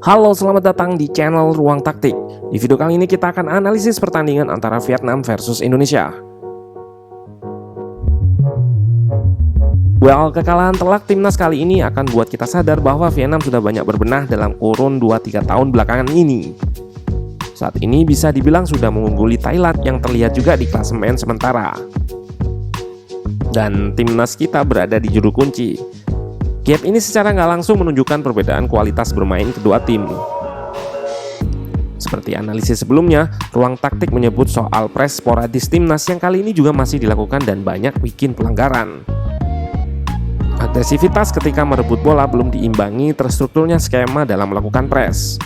Halo, selamat datang di channel Ruang Taktik. Di video kali ini kita akan analisis pertandingan antara Vietnam versus Indonesia. Kekalahan telak timnas kali ini akan buat kita sadar bahwa Vietnam sudah banyak berbenah dalam kurun 2-3 tahun belakangan ini. Saat ini bisa dibilang sudah mengungguli Thailand yang terlihat juga di klasemen sementara. Dan timnas kita berada di juru kunci. Gap ini secara nggak langsung menunjukkan perbedaan kualitas bermain kedua tim. Seperti analisis sebelumnya, Ruang Taktik menyebut soal press sporadis timnas yang kali ini juga masih dilakukan dan banyak bikin pelanggaran. Agresivitas ketika merebut bola belum diimbangi terstrukturnya skema dalam melakukan press.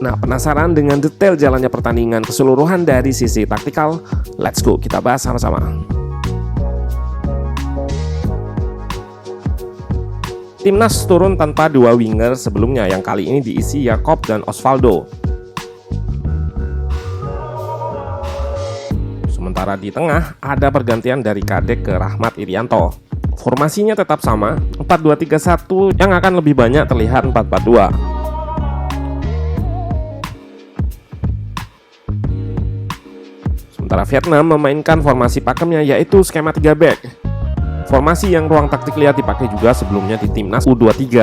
Nah, penasaran dengan detail jalannya pertandingan keseluruhan dari sisi taktikal? Let's go, kita bahas sama-sama. Timnas turun tanpa dua winger sebelumnya yang kali ini diisi Jakob dan Osvaldo. Sementara di tengah ada pergantian dari Kadek ke Rahmat Irianto. Formasinya tetap sama, 4-2-3-1 yang akan lebih banyak terlihat 4-4-2. Sementara Vietnam memainkan formasi pakemnya yaitu skema 3 back. Formasi yang Ruang Taktik lihat dipakai juga sebelumnya di timnas U23.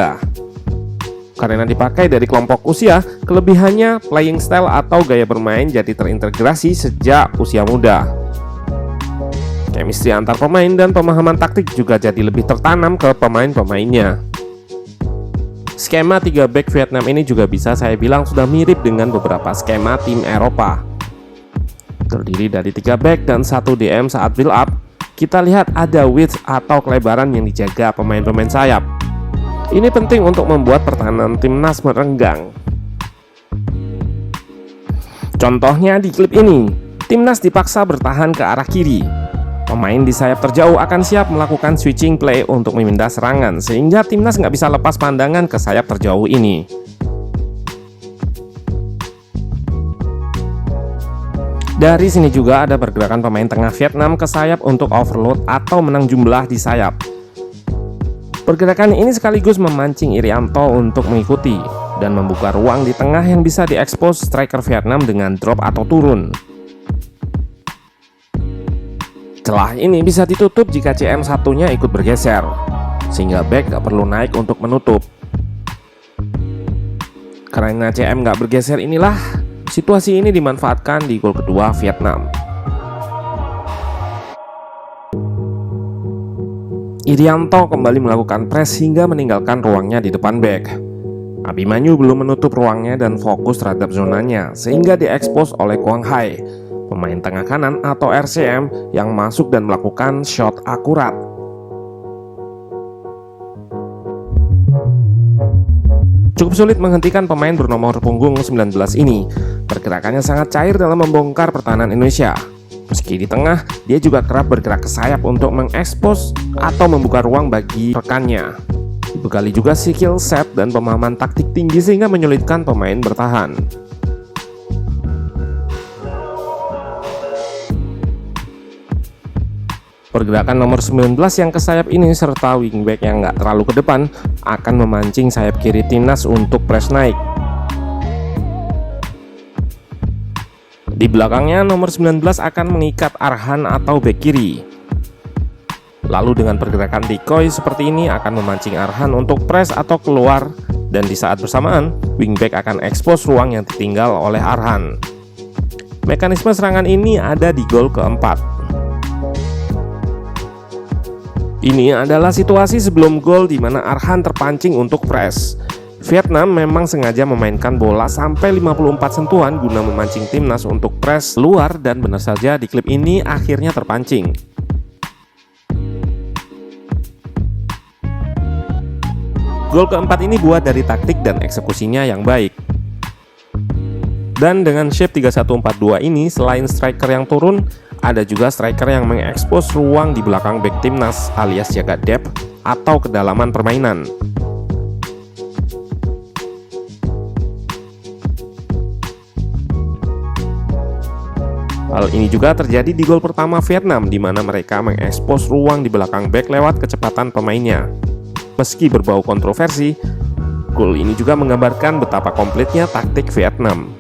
Karena dipakai dari kelompok usia, kelebihannya playing style atau gaya bermain jadi terintegrasi sejak usia muda. Chemistry antar pemain dan pemahaman taktik juga jadi lebih tertanam ke pemain-pemainnya. Skema 3 back Vietnam ini juga bisa saya bilang sudah mirip dengan beberapa skema tim Eropa. Terdiri dari 3 back dan 1 DM saat build up. Kita lihat ada width atau kelebaran yang dijaga pemain-pemain sayap. Ini penting untuk membuat pertahanan timnas merenggang. Contohnya di klip ini, timnas dipaksa bertahan ke arah kiri. Pemain di sayap terjauh akan siap melakukan switching play untuk memindah serangan, sehingga timnas nggak bisa lepas pandangan ke sayap terjauh ini. Dari sini juga ada pergerakan pemain tengah Vietnam ke sayap untuk overload atau menang jumlah di sayap. Pergerakan ini sekaligus memancing Irianto untuk mengikuti dan membuka ruang di tengah yang bisa diekspos striker Vietnam dengan drop atau turun. Celah ini bisa ditutup jika CM satunya ikut bergeser, sehingga back gak perlu naik untuk menutup. Karena CM gak bergeser inilah situasi ini dimanfaatkan di gol kedua Vietnam. Irianto kembali melakukan press hingga meninggalkan ruangnya di depan back. Abimanyu belum menutup ruangnya dan fokus terhadap zonanya sehingga diekspos oleh Quang Hai, pemain tengah kanan atau RCM yang masuk dan melakukan shot akurat. Cukup sulit menghentikan pemain bernomor punggung 19 ini. Pergerakannya sangat cair dalam membongkar pertahanan Indonesia. Meski di tengah, dia juga kerap bergerak ke sayap untuk mengekspos atau membuka ruang bagi rekannya. Dibekali juga skill set dan pemahaman taktik tinggi sehingga menyulitkan pemain bertahan. Pergerakan nomor 19 yang ke sayap ini serta wingback yang nggak terlalu ke depan akan memancing sayap kiri timnas untuk press naik. Di belakangnya nomor 19 akan mengikat Arhan atau back kiri. Lalu dengan pergerakan decoy seperti ini akan memancing Arhan untuk press atau keluar, dan di saat bersamaan wingback akan ekspos ruang yang ditinggal oleh Arhan. Mekanisme serangan ini ada di gol keempat. Ini adalah situasi sebelum gol di mana Arhan terpancing untuk press. Vietnam memang sengaja memainkan bola sampai 54 sentuhan guna memancing timnas untuk press luar dan benar saja di klip ini akhirnya terpancing. Gol keempat ini buat dari taktik dan eksekusinya yang baik. Dan dengan shape 3-1-4-2 ini selain striker yang turun, ada juga striker yang mengekspos ruang di belakang back timnas alias jaga depth atau kedalaman permainan. Hal ini juga terjadi di gol pertama Vietnam, di mana mereka mengekspos ruang di belakang bek lewat kecepatan pemainnya. Meski berbau kontroversi, gol ini juga menggambarkan betapa komplitnya taktik Vietnam.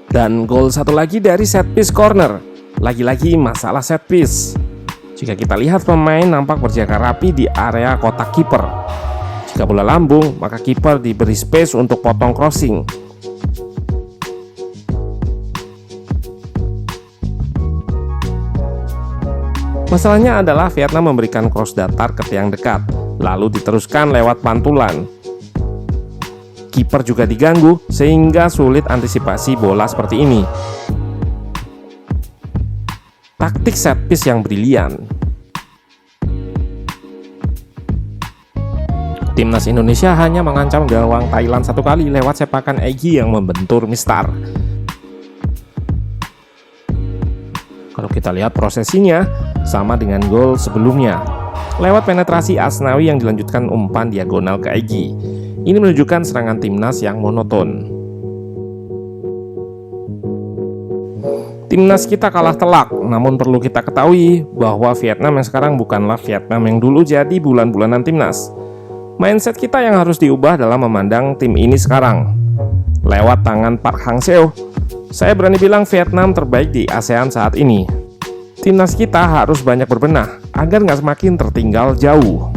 Dan gol satu lagi dari set piece corner. Lagi-lagi masalah set piece. Jika kita lihat, pemain nampak berjaga rapi di area kotak kiper. Jika bola lambung, maka kiper diberi space untuk potong crossing. Masalahnya adalah Vietnam memberikan cross datar ke tiang dekat, lalu diteruskan lewat pantulan. Kiper juga diganggu sehingga sulit antisipasi bola seperti ini. Taktik set piece yang brilian. Timnas Indonesia hanya mengancam gawang Thailand satu kali lewat sepakan Egy yang membentur Mistar. Kalau kita lihat prosesinya, sama dengan gol sebelumnya. Lewat penetrasi Asnawi yang dilanjutkan umpan diagonal ke Egy. Ini menunjukkan serangan timnas yang monoton. Timnas kita kalah telak, namun perlu kita ketahui bahwa Vietnam yang sekarang bukanlah Vietnam yang dulu jadi bulan-bulanan timnas. Mindset kita yang harus diubah dalam memandang tim ini sekarang. Lewat tangan Park Hang-seo, saya berani bilang Vietnam terbaik di ASEAN saat ini. Timnas kita harus banyak berbenah agar nggak semakin tertinggal jauh.